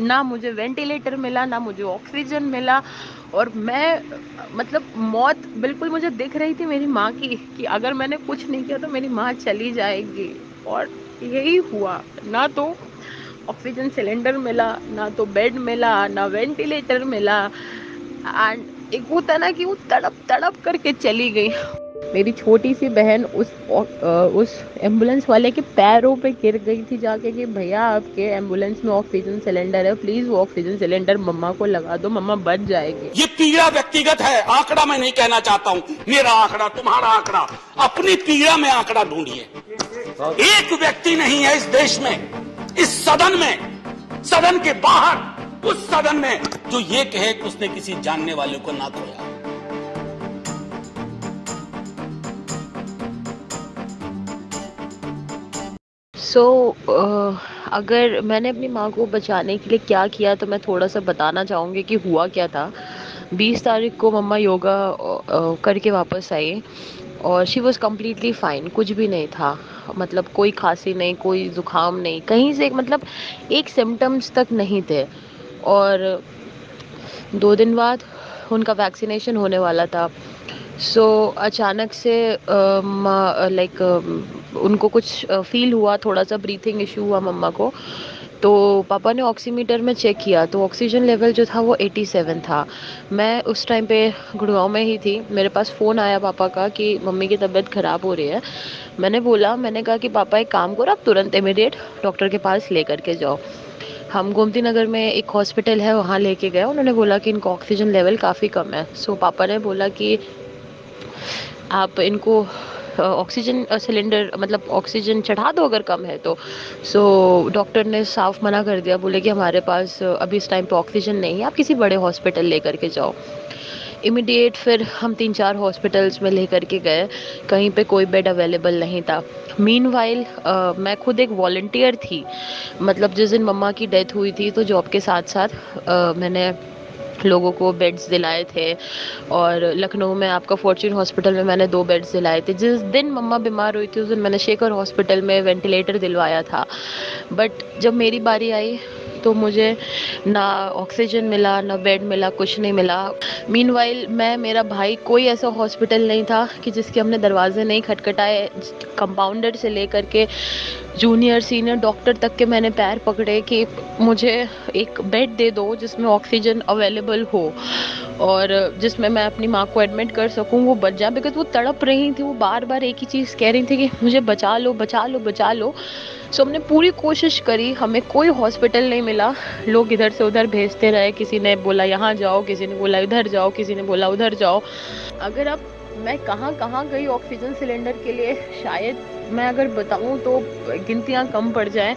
ना मुझे वेंटिलेटर मिला, ना मुझे ऑक्सीजन मिला। और मैं मतलब मौत बिल्कुल मुझे दिख रही थी मेरी माँ की, कि अगर मैंने कुछ नहीं किया तो मेरी माँ चली जाएगी। और यही हुआ। ना तो ऑक्सीजन सिलेंडर मिला, ना तो बेड मिला, ना वेंटिलेटर मिला। एंड एक होता ना कि वो तड़प तड़प करके चली गई। मेरी छोटी सी बहन उस एम्बुलेंस वाले के पैरों पे गिर गई थी जाके, कि भैया आपके एम्बुलेंस में ऑक्सीजन सिलेंडर है, प्लीज वो ऑक्सीजन सिलेंडर मम्मा को लगा दो, मम्मा बच जाएगी। ये पीड़ा व्यक्तिगत है, आंकड़ा मैं नहीं कहना चाहता हूं, मेरा आंकड़ा तुम्हारा आंकड़ा, अपनी पीड़ा में आंकड़ा ढूंढिए। एक व्यक्ति नहीं है इस देश में, इस सदन में, सदन के बाहर, उस सदन में जो ये कहे कि उसने किसी जानने वाले को ना खोया। अगर मैंने अपनी माँ को बचाने के लिए क्या किया तो मैं थोड़ा सा बताना चाहूँगी कि हुआ क्या था। 20 तारीख को मम्मा योगा करके वापस आई और शी वॉज कम्प्लीटली फाइन, कुछ भी नहीं था। मतलब कोई खांसी नहीं, कोई ज़ुकाम नहीं, कहीं से मतलब एक सिम्टम्स तक नहीं थे। और 2 दिन बाद उनका वैक्सीनेशन होने वाला था। अचानक से लाइक उनको कुछ फील हुआ, थोड़ा सा ब्रीथिंग इशू हुआ मम्मा को। तो पापा ने ऑक्सीमीटर में चेक किया तो ऑक्सीजन लेवल जो था वो 87 था। मैं उस टाइम पे गुड़गांव में ही थी। मेरे पास फ़ोन आया पापा का कि मम्मी की तबीयत ख़राब हो रही है। मैंने कहा कि पापा एक काम करो, आप तुरंत इमीडिएट डॉक्टर के पास ले करके जाओ। हम गोमती नगर में एक हॉस्पिटल है, वहाँ लेके गए। उन्होंने बोला कि इनका ऑक्सीजन लेवल काफ़ी कम है। पापा ने बोला कि आप इनको ऑक्सीजन सिलेंडर मतलब ऑक्सीजन चढ़ा दो अगर कम है तो। डॉक्टर ने साफ मना कर दिया, बोले कि हमारे पास अभी इस टाइम पे ऑक्सीजन नहीं है, आप किसी बड़े हॉस्पिटल लेकर के जाओ। इमीडिएट फिर हम 3-4 हॉस्पिटल्स में लेकर के गए, कहीं पे कोई बेड अवेलेबल नहीं था। मीनवाइल मैं खुद एक वॉलंटियर थी। मतलब जिस दिन मम्मा की डेथ हुई थी तो जॉब के साथ साथ मैंने लोगों को बेड्स दिलाए थे। और लखनऊ में आपका फॉर्च्यून हॉस्पिटल में मैंने 2 बेड्स दिलाए थे। जिस दिन मम्मा बीमार हुई थी उस दिन मैंने शेखर हॉस्पिटल में वेंटिलेटर दिलवाया था। बट जब मेरी बारी आई तो मुझे ना ऑक्सीजन मिला, ना बेड मिला, कुछ नहीं मिला। मीनवाइल मैं, मेरा भाई, कोई ऐसा हॉस्पिटल नहीं था कि जिसके हमने दरवाजे नहीं खटखटाए। कंपाउंडर से लेकर के जूनियर सीनियर डॉक्टर तक के मैंने पैर पकड़े कि मुझे एक बेड दे दो जिसमें ऑक्सीजन अवेलेबल हो और जिसमें मैं अपनी माँ को एडमिट कर सकूँ, वो बच जाए। बिकॉज वो तड़प रही थी, वो बार बार एक ही चीज़ कह रही थी कि मुझे बचा लो, बचा लो, बचा लो। हमने पूरी कोशिश करी, हमें कोई हॉस्पिटल नहीं मिला। लोग इधर से उधर भेजते रहे, किसी ने बोला यहाँ जाओ, किसी ने बोला इधर जाओ, किसी ने बोला उधर जाओ। अगर अब मैं कहाँ कहाँ गई ऑक्सीजन सिलेंडर के लिए, शायद मैं अगर बताऊँ तो गिनतियाँ कम पड़ जाएं।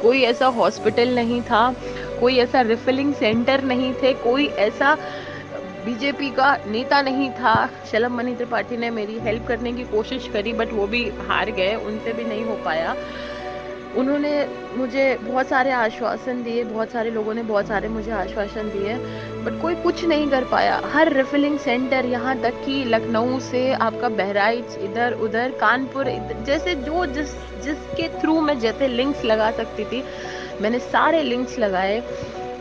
कोई ऐसा हॉस्पिटल नहीं था, कोई ऐसा रिफिलिंग सेंटर नहीं थे, कोई ऐसा बीजेपी का नेता नहीं था। शलभ मणि त्रिपाठी ने मेरी हेल्प करने की कोशिश करी बट वो भी हार गए, उनसे भी नहीं हो पाया। उन्होंने मुझे बहुत सारे आश्वासन दिए, बहुत सारे लोगों ने बहुत सारे मुझे आश्वासन दिए, बट कोई कुछ नहीं कर पाया। हर रिफिलिंग सेंटर, यहाँ तक कि लखनऊ से आपका बहराइच, इधर उधर कानपुर, जैसे जो जिसके थ्रू मैं जैसे लिंक्स लगा सकती थी मैंने सारे लिंक्स लगाए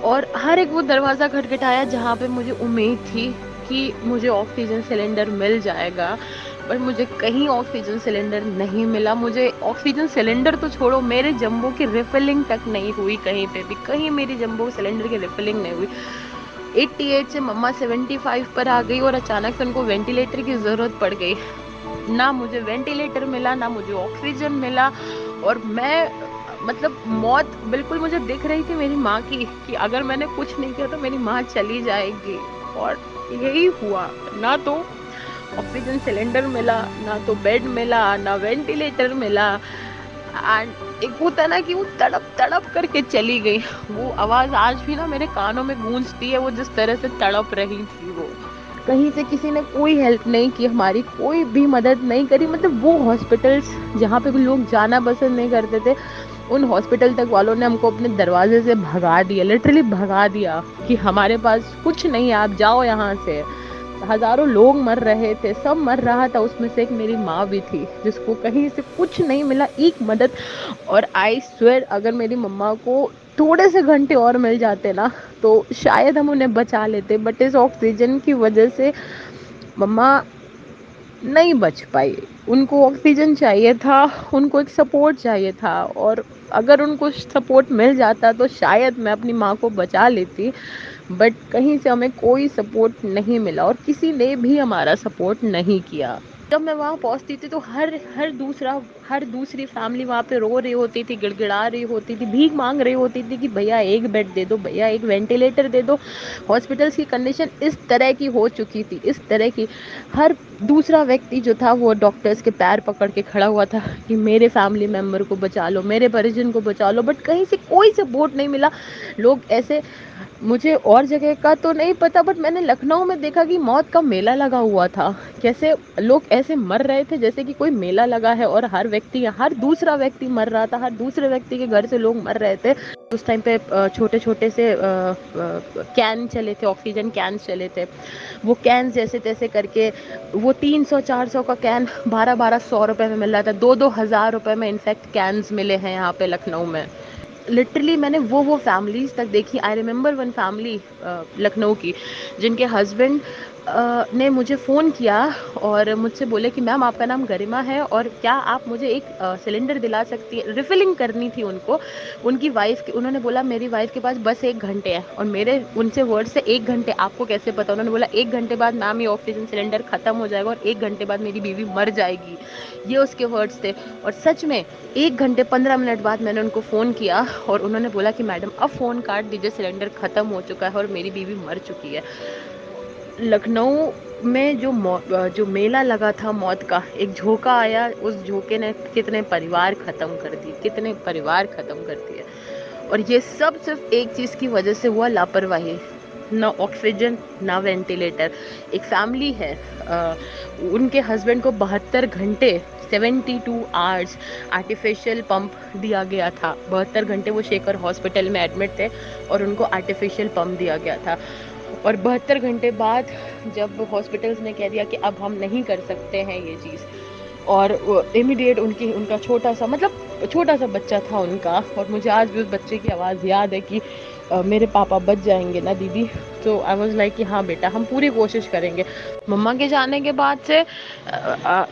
और हर एक वो दरवाज़ा खटखटाया जहाँ पे मुझे उम्मीद थी कि मुझे ऑक्सीजन सिलेंडर मिल जाएगा। पर मुझे कहीं ऑक्सीजन सिलेंडर नहीं मिला। मुझे ऑक्सीजन सिलेंडर तो छोड़ो, मेरे जंबो की रिफिलिंग तक नहीं हुई कहीं पे भी, कहीं मेरी जंबो सिलेंडर की रिफिलिंग नहीं हुई। 88 से मम्मा 75 पर आ गई और अचानक से उनको वेंटिलेटर की ज़रूरत पड़ गई। ना मुझे वेंटिलेटर मिला, ना मुझे ऑक्सीजन मिला। और मैं मतलब मौत बिल्कुल मुझे दिख रही थी मेरी माँ की, कि अगर मैंने कुछ नहीं किया तो मेरी माँ चली जाएगी। और यही हुआ। ना तो ऑक्सीजन सिलेंडर मिला, ना तो बेड मिला, ना वेंटिलेटर मिला। एंड एक होता है ना कि वो तड़प तड़प करके चली गई। वो आवाज आज भी ना मेरे कानों में गूंजती है, वो जिस तरह से तड़प रही थी। वो कहीं से किसी ने कोई हेल्प नहीं की, हमारी कोई भी मदद नहीं करी। मतलब वो हॉस्पिटल्स जहाँ पे लोग जाना पसंद नहीं करते थे, उन हॉस्पिटल तक वालों ने हमको अपने दरवाजे से भगा दिया, लिटरली भगा दिया कि हमारे पास कुछ नहीं है, आप जाओ यहाँ से। हजारों लोग मर रहे थे, सब मर रहा था, उसमें से एक मेरी माँ भी थी जिसको कहीं से कुछ नहीं मिला, एक मदद। और आई स्वेयर अगर मेरी मम्मा को थोड़े से घंटे और मिल जाते ना तो शायद हम उन्हें बचा लेते, बट इस ऑक्सीजन की वजह से मम्मा नहीं बच पाई। उनको ऑक्सीजन चाहिए था, उनको एक सपोर्ट चाहिए था, और अगर उनको सपोर्ट मिल जाता तो शायद मैं अपनी माँ को बचा लेती, बट कहीं से हमें कोई सपोर्ट नहीं मिला और किसी ने भी हमारा सपोर्ट नहीं किया। जब मैं वहाँ पहुँचती थी तो हर दूसरी फैमिली वहाँ पे रो रही होती थी, गिड़गिड़ा रही होती थी, भीख मांग रही होती थी कि भैया एक बेड दे दो, भैया एक वेंटिलेटर दे दो। हॉस्पिटल्स की कंडीशन इस तरह की हो चुकी थी, इस तरह की। हर दूसरा व्यक्ति जो था वो डॉक्टर्स के पैर पकड़ के खड़ा हुआ था कि मेरे फैमिली मेम्बर को बचा लो, मेरे परिजन को बचा लो, बट कहीं से कोई सपोर्ट नहीं मिला। लोग ऐसे, मुझे और जगह का तो नहीं पता, बट मैंने लखनऊ में देखा कि मौत का मेला लगा हुआ था। कैसे लोग ऐसे मर रहे थे जैसे कि कोई मेला लगा है, और हर दूसरा व्यक्ति मर रहा था, हर दूसरे व्यक्ति के घर से लोग मर रहे थे। उस टाइम पे छोटे छोटे से कैन चले थे, ऑक्सीजन कैन चले थे। वो कैन जैसे तैसे करके वो 300-400 का कैन 1200 रुपए में मिल रहा था, 2-2 हज़ार रुपए में इनफैक्ट कैन्स मिले हैं यहाँ पे लखनऊ में। लिटरली मैंने वो फैमिलीज तक देखी। I remember one family Lucknow की, जिनके हस्बैंड ने मुझे फ़ोन किया और मुझसे बोले कि मैम आपका नाम गरिमा है और क्या आप मुझे एक सिलेंडर दिला सकती हैं। रिफ़िलिंग करनी थी उनको, उनकी वाइफ़ की। उन्होंने बोला मेरी वाइफ़ के पास बस 1 घंटे है, और मेरे उनसे वर्ड से 1 घंटे आपको कैसे पता? उन्होंने बोला 1 घंटे बाद मैम ये ऑक्सीजन सिलेंडर ख़त्म हो जाएगा और 1 घंटे बाद मेरी बीवी मर जाएगी। ये उसके वर्ड्स थे। और सच में 1 घंटे 15 मिनट बाद मैंने उनको फ़ोन किया और उन्होंने बोला कि मैडम अब फ़ोन काट दीजिए, सिलेंडर ख़त्म हो चुका है और मेरी बीवी मर चुकी है। लखनऊ में जो मेला लगा था मौत का, एक झोंका आया, उस झोंके ने कितने परिवार ख़त्म कर दिए, कितने परिवार ख़त्म कर दिए। और ये सब सिर्फ एक चीज़ की वजह से हुआ, लापरवाही। ना ऑक्सीजन, ना वेंटिलेटर। एक फैमिली है, उनके हस्बैंड को 72 घंटे 72 आवर्स आर्टिफिशियल पंप दिया गया था। 72 घंटे वो शेखर हॉस्पिटल में एडमिट थे और उनको आर्टिफिशियल पंप दिया गया था। और 72 घंटे बाद जब हॉस्पिटल्स ने कह दिया कि अब हम नहीं कर सकते हैं ये चीज़, और इमीडिएट उनका छोटा सा बच्चा था उनका, और मुझे आज भी उस बच्चे की आवाज़ याद है कि मेरे पापा बच जाएंगे ना दीदी। तो आई वाज लाइक कि हाँ बेटा, हम पूरी कोशिश करेंगे। मम्मा के जाने के बाद से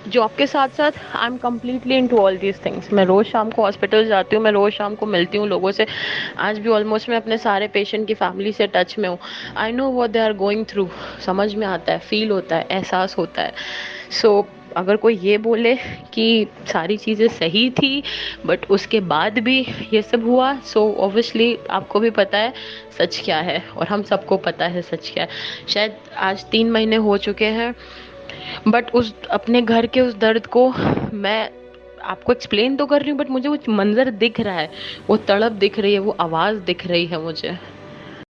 जॉब के साथ साथ I am completely into all these things. मैं रोज़ शाम को हॉस्पिटल जाती हूँ, मैं रोज़ शाम को मिलती हूँ लोगों से। आज भी ऑलमोस्ट मैं अपने सारे पेशेंट की फैमिली से टच में हूँ। I know what they are going through, समझ में आता है, फील होता है, एहसास होता है। सो अगर कोई ये बोले कि सारी चीज़ें सही थी बट उसके बाद भी ये सब हुआ, सो ऑब्वियसली आपको भी पता है सच क्या है, और हम सबको पता है सच क्या है। शायद आज 3 महीने हो चुके हैं, बट उस अपने घर के उस दर्द को मैं आपको एक्सप्लेन तो कर रही हूँ, बट मुझे वो मंज़र दिख रहा है, वो तड़प दिख रही है, वो आवाज़ दिख रही है मुझे।